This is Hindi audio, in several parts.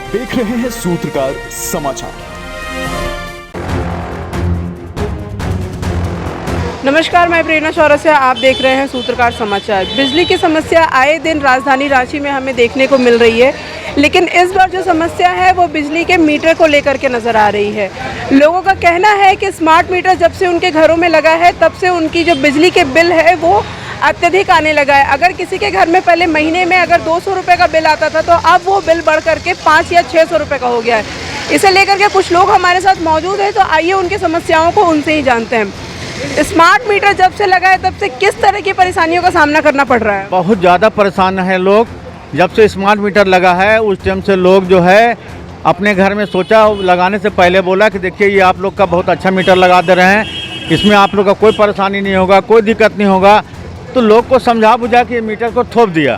आप देख रहे हैं सूत्रकार समाचार। नमस्कार, मैं प्रेरणा चौरसिया, आप देख रहे हैं सूत्रकार समाचार। बिजली की समस्या आए दिन राजधानी रांची में हमें देखने को मिल रही है, लेकिन इस बार जो समस्या है वो बिजली के मीटर को लेकर के नज़र आ रही है। लोगों का कहना है कि स्मार्ट मीटर जब से उनके घरों में लगा है तब से उनकी जो बिजली के बिल है वो अत्यधिक आने लगा है। अगर किसी के घर में पहले महीने में अगर 200 रुपये का बिल आता था तो अब वो बिल बढ़ करके 500 या 600 रुपये का हो गया है। इसे लेकर के कुछ लोग हमारे साथ मौजूद हैं, तो आइए उनकी समस्याओं को उनसे ही जानते हैं। स्मार्ट मीटर जब से लगा है तब से किस तरह की परेशानियों का सामना करना पड़ रहा है? बहुत ज़्यादा परेशान है लोग। जब से स्मार्ट मीटर लगा है उस टाइम से लोग जो है अपने घर में सोचा, लगाने से पहले बोला कि देखिए ये आप लोग का बहुत अच्छा मीटर लगा दे रहे हैं, इसमें आप लोग का कोई परेशानी नहीं होगा, कोई दिक्कत नहीं होगा। तो लोग को समझा बुझा के मीटर को थोप दिया।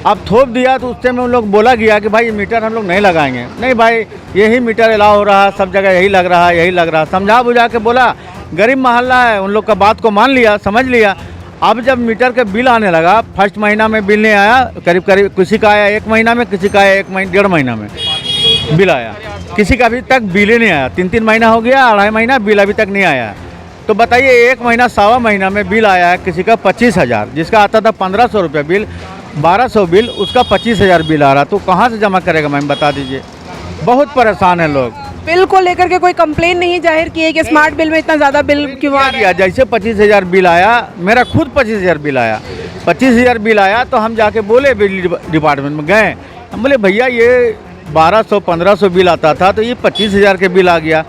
अब थोप दिया तो उस टाइम में लोग बोला गया कि भाई ये मीटर हम लोग नहीं लगाएंगे। नहीं भाई, यही मीटर अलाउ हो रहा है, सब जगह यही लग रहा है, यही लग रहा है। समझा बुझा के बोला, गरीब मोहल्ला है, उन लोग का बात को मान लिया, समझ लिया। अब जब मीटर का बिल आने लगा, फर्स्ट महीना में बिल नहीं आया, करीब किसी का आया 1 महीना में, किसी का आया 1 महीना में बिल आया, किसी का अभी तक बिल ही नहीं आया। 3 महीना हो गया, 2.5 महीना बिल अभी तक नहीं आया। तो बताइए, 1 महीना 1.25 महीना में बिल आया है किसी का 25,000, जिसका आता था 1500 रुपये बिल, 1200 बिल, उसका 25,000 बिल आ रहा। तो कहाँ से जमा करेगा मैम, बता दीजिए। बहुत परेशान है लोग। बिल को लेकर के कोई कंप्लेन नहीं जाहिर की है कि स्मार्ट बिल में इतना ज़्यादा बिल क्यों आ रहा है? जैसे 25,000 बिल आया, मेरा खुद 25,000 बिल आया। 25,000 बिल आया तो हम जाके बोले बिजली डिपार्टमेंट में गए, हम बोले भैया ये 1200-1500 बिल आता था तो ये 25,000 के बिल आ गया,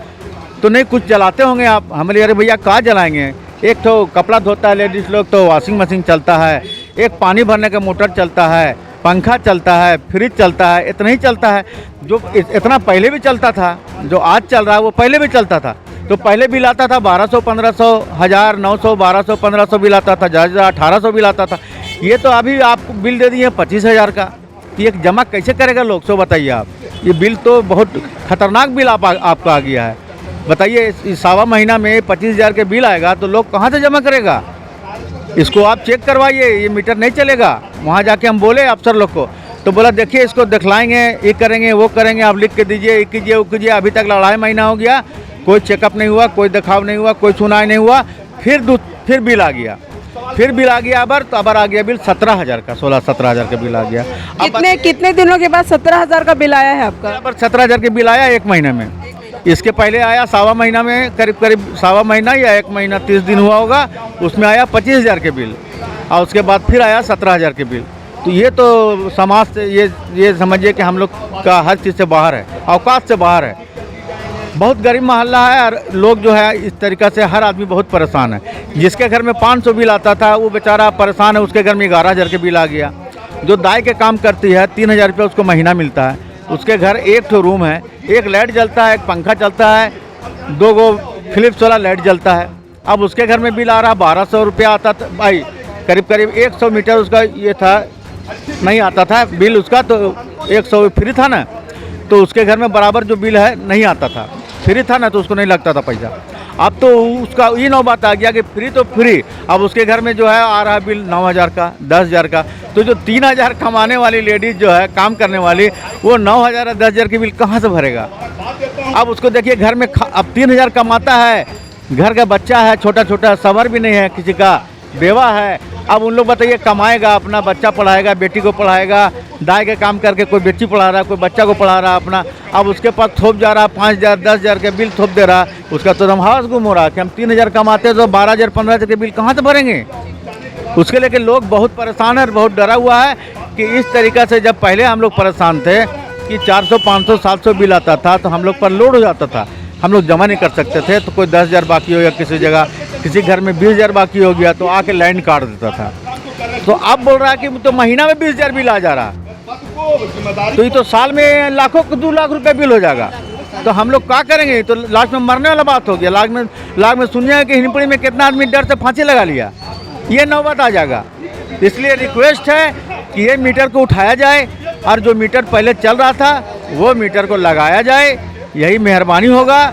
तो नहीं कुछ जलाते होंगे आप? हम बोले अरे भैया कहाँ जलाएंगे, एक तो कपड़ा धोता है लेडीज़ लोग तो वॉशिंग मशीन चलता है, एक पानी भरने का मोटर चलता है, पंखा चलता है, फ्रिज चलता है, इतना ही चलता है। जो इतना पहले भी चलता था, जो आज चल रहा है वो पहले भी चलता था। तो पहले बिल आता था 1200, 1500, 1000, 900, 1200, 1500 बिल आता था, 1800 बिल आता था। ये तो अभी आपको बिल दे दिए 25,000 का। ये जमा कैसे करेगा लोग, सो बताइए आप। ये बिल तो बहुत खतरनाक बिल आपका आ गया है। बताइए, इस 1.25 महीना में 25,000 के बिल आएगा तो लोग कहाँ से जमा करेगा? इसको आप चेक करवाइए, ये मीटर नहीं चलेगा। वहाँ जाके हम बोले अफसर लोग को, तो बोला देखिए इसको दिखलाएंगे, ये करेंगे, वो करेंगे, आप लिख के दीजिए, ये कीजिए, वो कीजिए। अभी तक 2.5 महीना हो गया, कोई चेकअप नहीं हुआ, कोई दिखाव नहीं हुआ, कोई सुनाई नहीं हुआ। फिर बिल आ गया, तो अबर आ गया बिल 17,000 का, 16-17,000 का बिल आ गया। कितने दिनों के बाद 17,000 का बिल आया है आपका? अबर 17,000 के बिल आया 1 महीने में। इसके पहले आया 1.25 महीना में, करीब 1.25 महीना या 1 महीना 30 दिन हुआ होगा, उसमें आया 25,000 के बिल, और उसके बाद फिर आया 17,000 के बिल। तो ये तो समाज से ये समझिए कि हम लोग का हर चीज़ से बाहर है, औकात से बाहर है। बहुत गरीब मोहल्ला है और लोग जो है इस तरीक़ा से हर आदमी बहुत परेशान है। जिसके घर में 500 बिल आता था वो बेचारा परेशान है, उसके घर में 11,000 के बिल आ गया। जो दाई के काम करती है 3,000 रुपये उसको महीना मिलता है, उसके घर 1 ठो रूम है, 1 लाइट जलता है, 1 पंखा चलता है, 2 गो फिलिप्स वाला लाइट जलता है। अब उसके घर में बिल आ रहा 1200 रुपया आता था भाई, करीब 100 मीटर उसका ये था, नहीं आता था बिल उसका, तो 100 फ्री था ना, तो उसके घर में बराबर जो बिल है नहीं आता था, फ्री था ना, तो उसको नहीं लगता था पैसा। अब तो उसका ये नौबत आ गया कि फ्री तो फ्री, अब उसके घर में जो है आ रहा है बिल 9,000 का, 10,000 का। तो जो 3,000 कमाने वाली लेडीज़ जो है काम करने वाली, वो 9,000 या 10,000 की बिल कहाँ से भरेगा? अब उसको देखिए घर में अब 3,000 कमाता है, घर का बच्चा है छोटा छोटा, सबर भी नहीं है, किसी का बेवा है। अब उन लोग बताइए कमाएगा, अपना बच्चा पढ़ाएगा, बेटी को पढ़ाएगा, दाई के काम करके कोई बेटी पढ़ा रहा है, कोई बच्चा को पढ़ा रहा है अपना। अब उसके पास थोप जा रहा 5,000, 10,000 के बिल थोप दे रहा, उसका तो हम हवस गुम हो रहा कि हम 3,000 कमाते तो 12,000, 15,000 के बिल कहाँ से भरेंगे? उसके लेके लोग बहुत परेशान है और बहुत डरा हुआ है कि इस तरीक़ा से जब पहले हम लोग परेशान थे कि 400, 500, 700 बिल आता था तो हम लोग पर लोड हो जाता था, हम लोग जमा नहीं कर सकते थे। तो कोई 10,000 बाकी हो गया किसी जगह, किसी घर में 20,000 बाकी हो गया तो आके लाइन काट देता था। तो अब बोल रहा है कि तो महीना में 20,000 बिल आ जा रहा, तो ये तो साल में लाखों 2 लाख रुपए बिल हो जाएगा। तो हम लोग क्या करेंगे? तो लास्ट में मरने वाला बात हो गया। लाख में सुनिए कि हिंदपीढ़ी में कितना आदमी डर से फांसी लगा लिया, ये नौबत आ जाएगा। इसलिए रिक्वेस्ट है कि ये मीटर को उठाया जाए और जो मीटर पहले चल रहा था वो मीटर को लगाया जाए, यही मेहरबानी होगा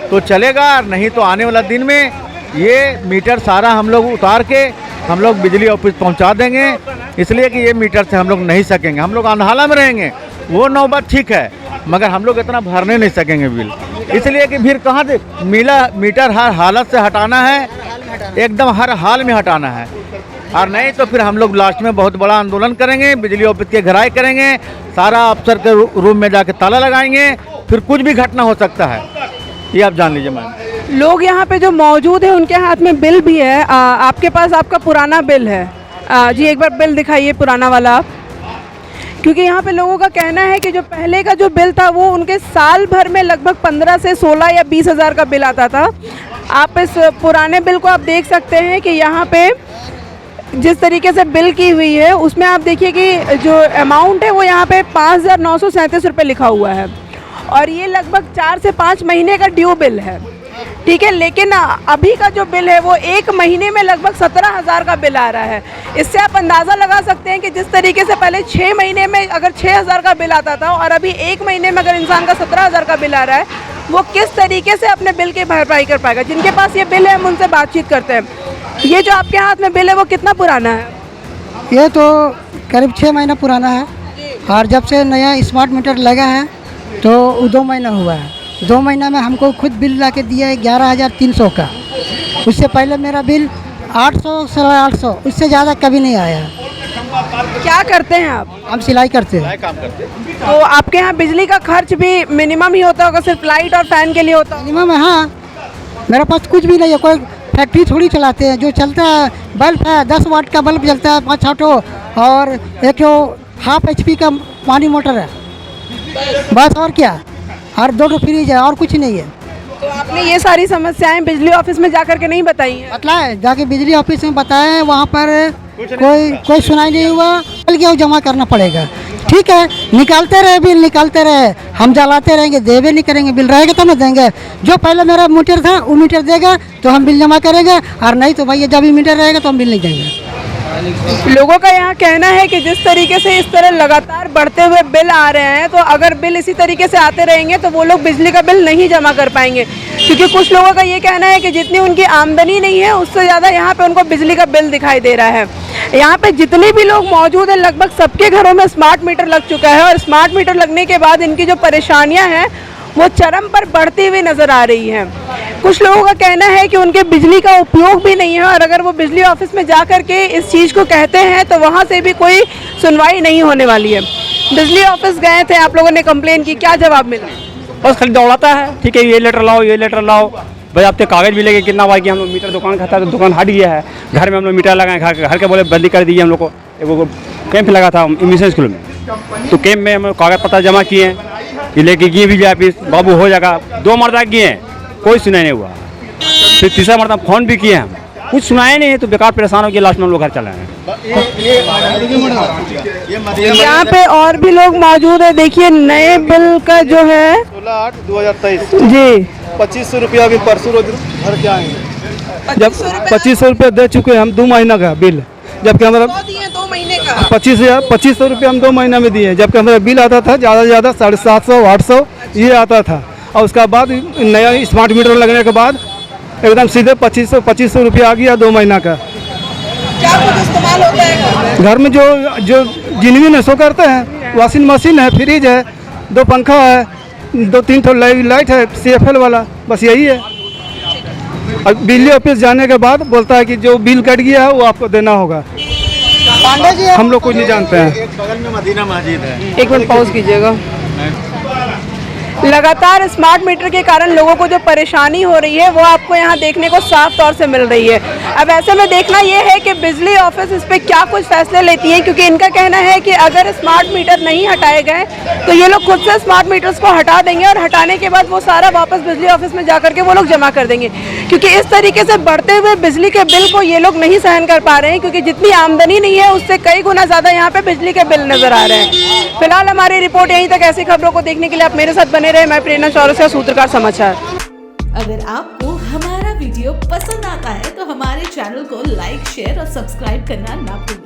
तो चलेगा। नहीं तो आने वाला दिन में ये मीटर सारा हम लोग उतार के हम लोग बिजली ऑफिस पहुंचा देंगे, इसलिए कि ये मीटर से हम लोग नहीं सकेंगे, हम लोग अंधाला में रहेंगे। वो नौबत ठीक है, मगर हम लोग इतना भरने नहीं सकेंगे बिल, इसलिए कि फिर कहाँ से मीटर हर हालत से हटाना है, एकदम हर हाल में हटाना है, और नहीं तो फिर हम लोग लास्ट में बहुत बड़ा आंदोलन करेंगे, बिजली ऑफिस के घेराव करेंगे, सारा अफसर के रूम में जाके ताला लगाएंगे, फिर कुछ भी घटना हो सकता है, ये आप जान लीजिए मैम। लोग यहाँ पे जो मौजूद है उनके हाथ में बिल भी है। आपके पास आपका पुराना बिल है। जी एक बार बिल दिखाइए पुराना वाला आप, क्योंकि यहाँ पे लोगों का कहना है कि जो पहले का जो बिल था वो उनके साल भर में लगभग 15 से 16 या 20 हज़ार का बिल आता था। आप इस पुराने बिल को आप देख सकते हैं कि यहाँ पे जिस तरीके से बिल की हुई है उसमें आप देखिए कि जो अमाउंट है वो यहाँ पे 5,937 रुपये लिखा हुआ है, और ये लगभग 4 से 5 महीने का ड्यू बिल है, ठीक है। लेकिन अभी का जो बिल है वो 1 महीने में लगभग 17,000 का बिल आ रहा है। इससे आप अंदाज़ा लगा सकते हैं कि जिस तरीके से पहले 6 महीने में अगर 6,000 का बिल आता था और अभी 1 महीने में अगर इंसान का 17,000 का बिल आ रहा है, वो किस तरीके से अपने बिल की भरपाई कर पाएगा। जिनके पास ये बिल है हम उनसे बातचीत करते हैं। ये जो आपके हाथ में बिल है वो कितना पुराना है? ये तो करीब 6 महीना पुराना है, और जब से नया स्मार्ट मीटर लगा है तो 2 महीना हुआ है। 2 महीना में हमको खुद बिल ला के दिया है 11,300 का। उससे पहले मेरा बिल 800 850, उससे ज़्यादा कभी नहीं आया। क्या करते हैं आप? हम सिलाई करते हैं। तो आपके यहाँ बिजली का खर्च भी मिनिमम ही होता होगा, सिर्फ लाइट और फैन के लिए होता होगा? मिनिमम है, हाँ। मेरे पास कुछ भी नहीं है, कोई फैक्ट्री थोड़ी चलाते हैं। जो चलता है बल्ब है, 10 वाट का बल्ब जलता है, 5-6 ठो, और एक जो हाफ HP का पानी मोटर है, बस। और क्या, और 2 ठो फ्रिज है, और कुछ नहीं है। तो आपने ये सारी समस्याएं बिजली ऑफिस में जाकर के नहीं बताई हैं? बतलाए, जाके बिजली ऑफिस में बताए, वहाँ पर कोई सुनाई नहीं हुआ। कल क्या जमा करना पड़ेगा, ठीक है। निकालते रहे बिल, निकालते रहे, हम जलाते रहेंगे, देवे नहीं करेंगे। बिल रहेगा तो ना देंगे। जो पहले मेरा मीटर था वो मीटर देगा तो हम बिल जमा करेंगे, और नहीं तो भैया जब भी मीटर रहेगा तो हम बिल नहीं देंगे। लोगों का यहाँ कहना है कि जिस तरीके से इस तरह लगातार बढ़ते हुए बिल आ रहे हैं, तो अगर बिल इसी तरीके से आते रहेंगे तो वो लोग बिजली का बिल नहीं जमा कर पाएंगे, क्योंकि कुछ लोगों का ये कहना है कि जितनी उनकी आमदनी नहीं है उससे ज़्यादा यहाँ पे उनको बिजली का बिल दिखाई दे रहा है। यहाँ पे जितने भी लोग मौजूद हैं लगभग सबके घरों में स्मार्ट मीटर लग चुका है, और स्मार्ट मीटर लगने के बाद इनकी जो परेशानियाँ हैं वो चरम पर बढ़ती हुई नज़र आ रही हैं। कुछ लोगों का कहना है कि उनके बिजली का उपयोग भी नहीं है, और अगर वो बिजली ऑफिस में जा कर के इस चीज़ को कहते हैं तो वहाँ से भी कोई सुनवाई नहीं होने वाली है। बिजली ऑफिस गए थे, आप लोगों ने कंप्लेन की, क्या जवाब मिला? बस खाली दौड़ाता है, ठीक है, ये लेटर लाओ, ये लेटर लाओ। भाई आपके कागज़ भी लेके कितना बार कि हम लोग मीटर दुकान खाता है तो दुकान हट गया है, घर में हम लोग मीटर लगाए, घर के बोले बदली कर दीजिए। हम लोग को एक कैंप लगा था मिशन स्कूल में, तो कैंप में हम लोग कागज़ पत्तर जमा किए, ये लेके गए भी ऑफिस, बाबू हो जाएगा। 2 मरतबा किए, कोई सुनाई नहीं हुआ। फिर तीसरा मरतबा फ़ोन भी किए हम, कुछ सुनाए नहीं है, तो बेकार परेशान हो गया। लास्ट में हम लोग घर चले हैं। यहाँ पे और भी लोग मौजूद है। देखिए नए बिल का जो है 16/8/2023 जी 2500 रुपया अभी परसों रोज भर के आएंगे। जब 2500 रुपया दे चुके हैं हम 2 महीना का बिल, जबकि हमारा 2 महीने का 2500 रुपया हम 2 महीना में दिए, जबकि हमारा बिल आता था ज़्यादा से ज़्यादा 750-800 ये आता था। और उसका बाद नया स्मार्ट मीटर लगने के बाद एकदम सीधे 2500 रुपया आ गया 2 महीना का। क्या कुछ इस्तेमाल होता है घर में जो जिंदगी में सो करते हैं, वॉशिंग मशीन है, फ्रिज है, 2 पंखा है, 2-3 ठो लाइट है CFL वाला, बस यही है। और बिजली ऑफिस जाने के बाद बोलता है कि जो बिल कट गया है वो आपको देना होगा। हम लोग कुछ नहीं जानते हैं। बगल में मदीना मस्जिद है। एक मिनट पॉज कीजिएगा। लगातार स्मार्ट मीटर के कारण लोगों को जो परेशानी हो रही है वो आपको यहाँ देखने को साफ तौर से मिल रही है। अब ऐसे में देखना ये है कि बिजली ऑफिस इस पर क्या कुछ फैसले लेती है, क्योंकि इनका कहना है कि अगर स्मार्ट मीटर नहीं हटाए गए तो ये लोग खुद से स्मार्ट मीटर्स को हटा देंगे, और हटाने के बाद वो सारा वापस बिजली ऑफिस में जा करके वो लोग जमा कर देंगे। क्योंकि इस तरीके से बढ़ते हुए बिजली के बिल को ये लोग नहीं सहन कर पा रहे हैं, क्योंकि जितनी आमदनी नहीं है उससे कई गुना ज़्यादा यहाँ पे बिजली के बिल नजर आ रहे हैं। फिलहाल हमारी रिपोर्ट यहीं तक। ऐसी खबरों को देखने के लिए आप मेरे साथ बने रहे। मैं प्रेरणा चौरसिया, सूत्रकार समाचार। अगर आपको हमारा वीडियो पसंद आता है तो हमारे चैनल को लाइक, शेयर और सब्सक्राइब करना ना भूलें।